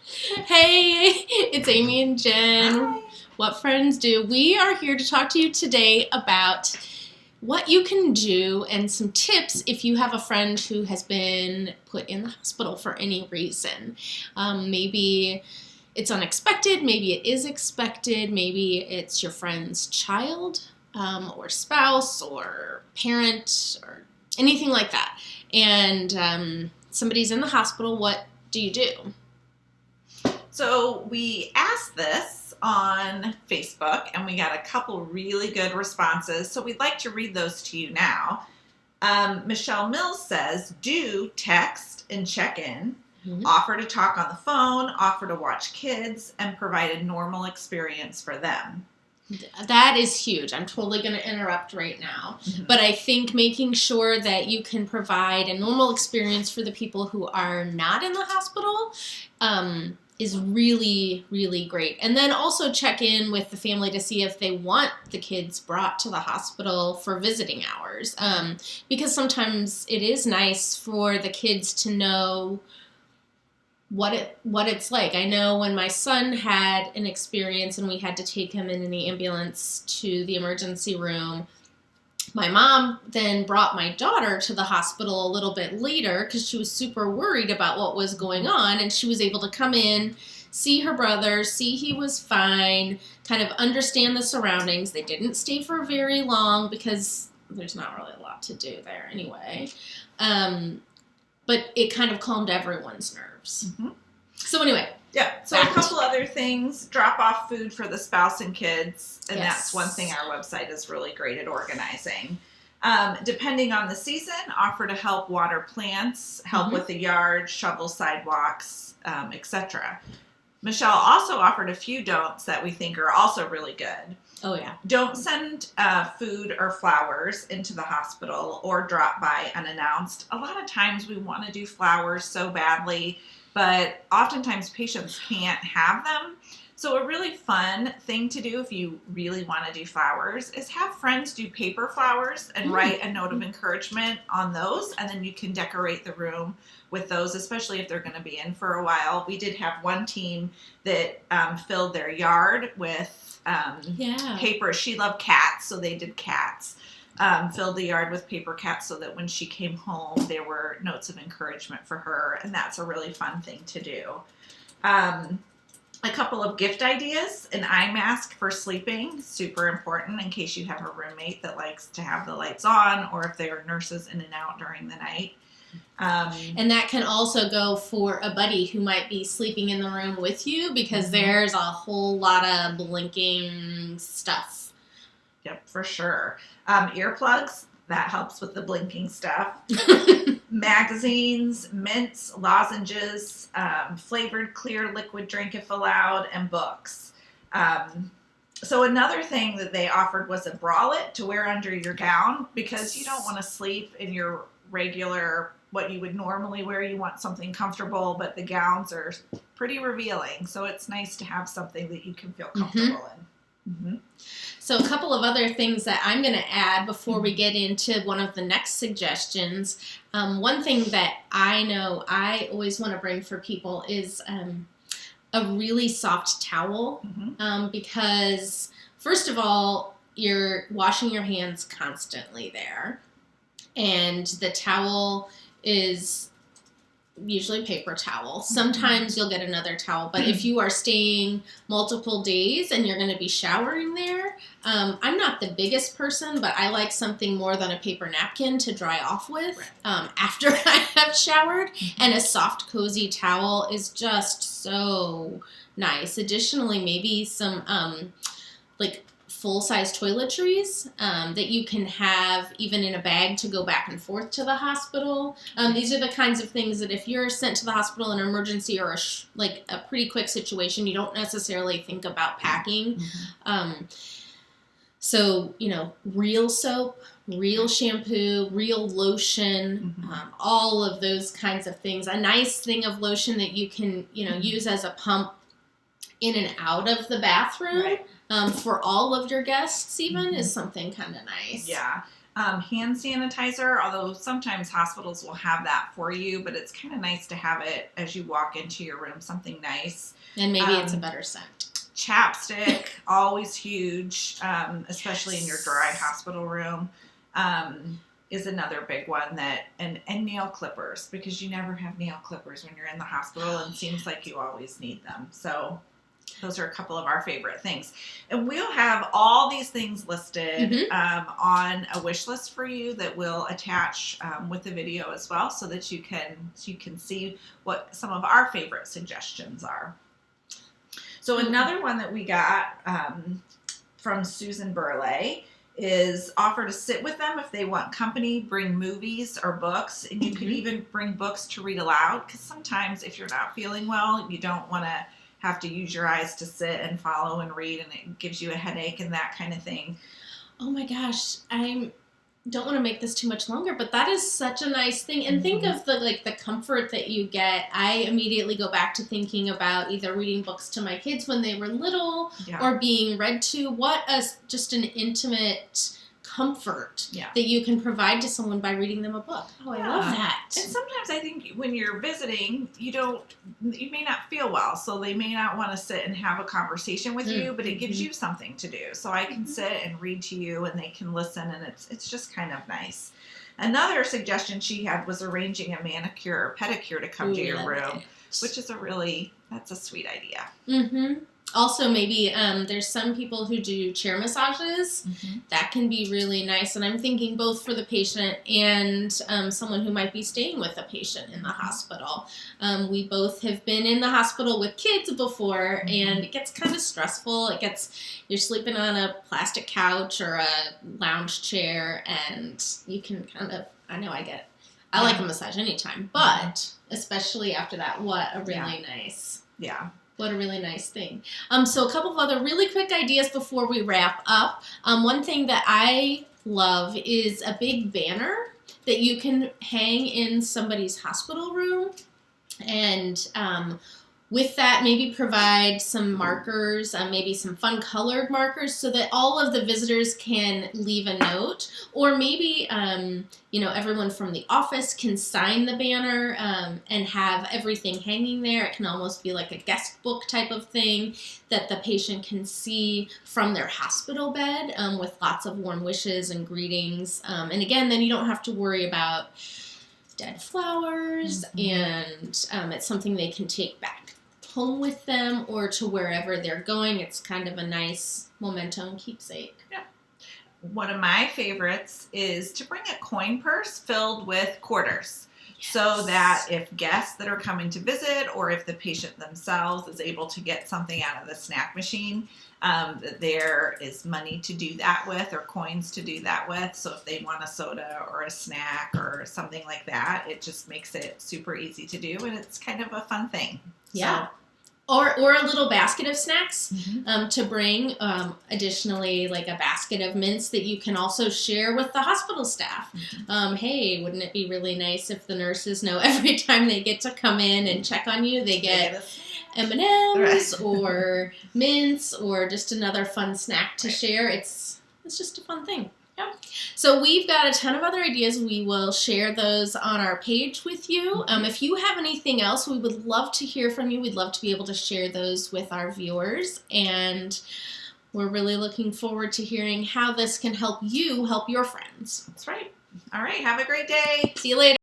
Hey, it's Aimee and Jen. Hi. What Friends Do. We are here to talk to you today about what you can do and some tips if you have a friend who has been put in the hospital for any reason. Maybe it's unexpected, maybe it is expected, maybe it's your friend's child or spouse or parent or anything like that. And somebody's in the hospital, what do you do? So we asked this on Facebook, and we got a couple really good responses. So we'd like to read those to you now. Michelle Mills says, do text and check in, offer to talk on the phone, offer to watch kids, and provide a normal experience for them. That is huge. I'm totally going to interrupt right now. But I think making sure that you can provide a normal experience for the people who are not in the hospital is really, really great. And then also check in with the family to see if they want the kids brought to the hospital for visiting hours. Because sometimes it is nice for the kids to know what it's like. I know when my son had an experience and we had to take him in the ambulance to the emergency room, my mom then brought my daughter to the hospital a little bit later because she was super worried about what was going on, and she was able to come in, see her brother, see he was fine, kind of understand the surroundings. They didn't stay for very long because there's not really a lot to do there anyway. But it kind of calmed everyone's nerves. So anyway. Yeah, so a couple other things. Drop off food for the spouse and kids. And that's one thing our website is really great at organizing. Depending on the season, offer to help water plants, help with the yard, shovel sidewalks, etc. Michelle also offered a few don'ts that we think are also really good. Oh, yeah. Don't send food or flowers into the hospital or drop by unannounced. A lot of times we want to do flowers so badly, but oftentimes patients can't have them. So a really fun thing to do if you really want to do flowers is have friends do paper flowers and write a note of encouragement on those, and then you can decorate the room with those, especially if they're going to be in for a while. We did have one team that filled their yard with paper. She loved cats, so they did cats. Filled the yard with paper cats so that when she came home, there were notes of encouragement for her, and that's a really fun thing to do. A couple of gift ideas: an eye mask for sleeping, super important in case you have a roommate that likes to have the lights on, or if there are nurses in and out during the night. And that can also go for a buddy who might be sleeping in the room with you, because there's a whole lot of blinking stuff. Yep, for sure. Earplugs, that helps with the blinking stuff. Magazines, mints, lozenges, flavored clear liquid drink if allowed, and books. So another thing that they offered was a bralette to wear under your gown, because you don't want to sleep in your regular, what you would normally wear. You want something comfortable, but the gowns are pretty revealing. So it's nice to have something that you can feel comfortable in. So a couple of other things that I'm going to add before we get into one of the next suggestions. One thing that I know I always want to bring for people is a really soft towel, because first of all, you're washing your hands constantly there, and the towel is usually paper towel. Sometimes you'll get another towel, but if you are staying multiple days and you're going to be showering there, I'm not the biggest person, but I like something more than a paper napkin to dry off with after I have showered, and a soft, cozy towel is just so nice. Additionally, maybe some like full-size toiletries that you can have even in a bag to go back and forth to the hospital. These are the kinds of things that if you're sent to the hospital in an emergency or a pretty quick situation, you don't necessarily think about packing. So, real soap, real shampoo, real lotion, all of those kinds of things. A nice thing of lotion that you can, use as a pump in and out of the bathroom. For all of your guests even is something kind of nice. Yeah. Hand sanitizer, although sometimes hospitals will have that for you, but it's kind of nice to have it as you walk into your room, something nice. And maybe it's a better scent. Chapstick, always huge, especially in your dry hospital room, is another big one that, and nail clippers, because you never have nail clippers when you're in the hospital, and it seems like you always need them. So those are a couple of our favorite things. And we'll have all these things listed on a wish list for you that we'll attach with the video as well, so that you can see what some of our favorite suggestions are. So another one that we got from Susan Burley is offer to sit with them if they want company, bring movies or books, and you could even bring books to read aloud, because sometimes if you're not feeling well, you don't want to have to use your eyes to sit and follow and read, and it gives you a headache and that kind of thing. Oh my gosh, I don't want to make this too much longer, but that is such a nice thing. And think of the comfort that you get. I immediately go back to thinking about either reading books to my kids when they were little or being read to. What just an intimate comfort that you can provide to someone by reading them a book. Oh, I love that. And sometimes I think when you're visiting, you may not feel well, so they may not want to sit and have a conversation with you, but it gives you something to do. So I can sit and read to you, and they can listen, and it's just kind of nice. Another suggestion she had was arranging a manicure or pedicure to come to your room, which is that's a sweet idea. Also, maybe there's some people who do chair massages. That can be really nice. And I'm thinking both for the patient and someone who might be staying with a patient in the hospital. We both have been in the hospital with kids before, and it gets kind of stressful. You're sleeping on a plastic couch or a lounge chair, and you can I like a massage anytime, but especially after that, what a really nice. What a really nice thing. So a couple of other really quick ideas before we wrap up. One thing that I love is a big banner that you can hang in somebody's hospital room. And with that, maybe provide some markers, maybe some fun colored markers, so that all of the visitors can leave a note. Or maybe, everyone from the office can sign the banner and have everything hanging there. It can almost be like a guest book type of thing that the patient can see from their hospital bed with lots of warm wishes and greetings. And again, then you don't have to worry about dead flowers, and it's something they can take back home with them or to wherever they're going. It's kind of a nice memento and keepsake. One of my favorites is to bring a coin purse filled with quarters, so that if guests that are coming to visit, or if the patient themselves is able to get something out of the snack machine, that there is money to do that with, or coins to do that with. So if they want a soda or a snack or something like that, it just makes it super easy to do, and it's kind of a fun thing. Or a little basket of snacks to bring. Additionally, like a basket of mints that you can also share with the hospital staff. Hey, wouldn't it be really nice if the nurses know every time they get to come in and check on you, they get M&Ms or mints or just another fun snack to share. It's just a fun thing. So we've got a ton of other ideas. We will share those on our page with you. If you have anything else, we would love to hear from you. We'd love to be able to share those with our viewers. And we're really looking forward to hearing how this can help you help your friends. That's right. All right. Have a great day. See you later.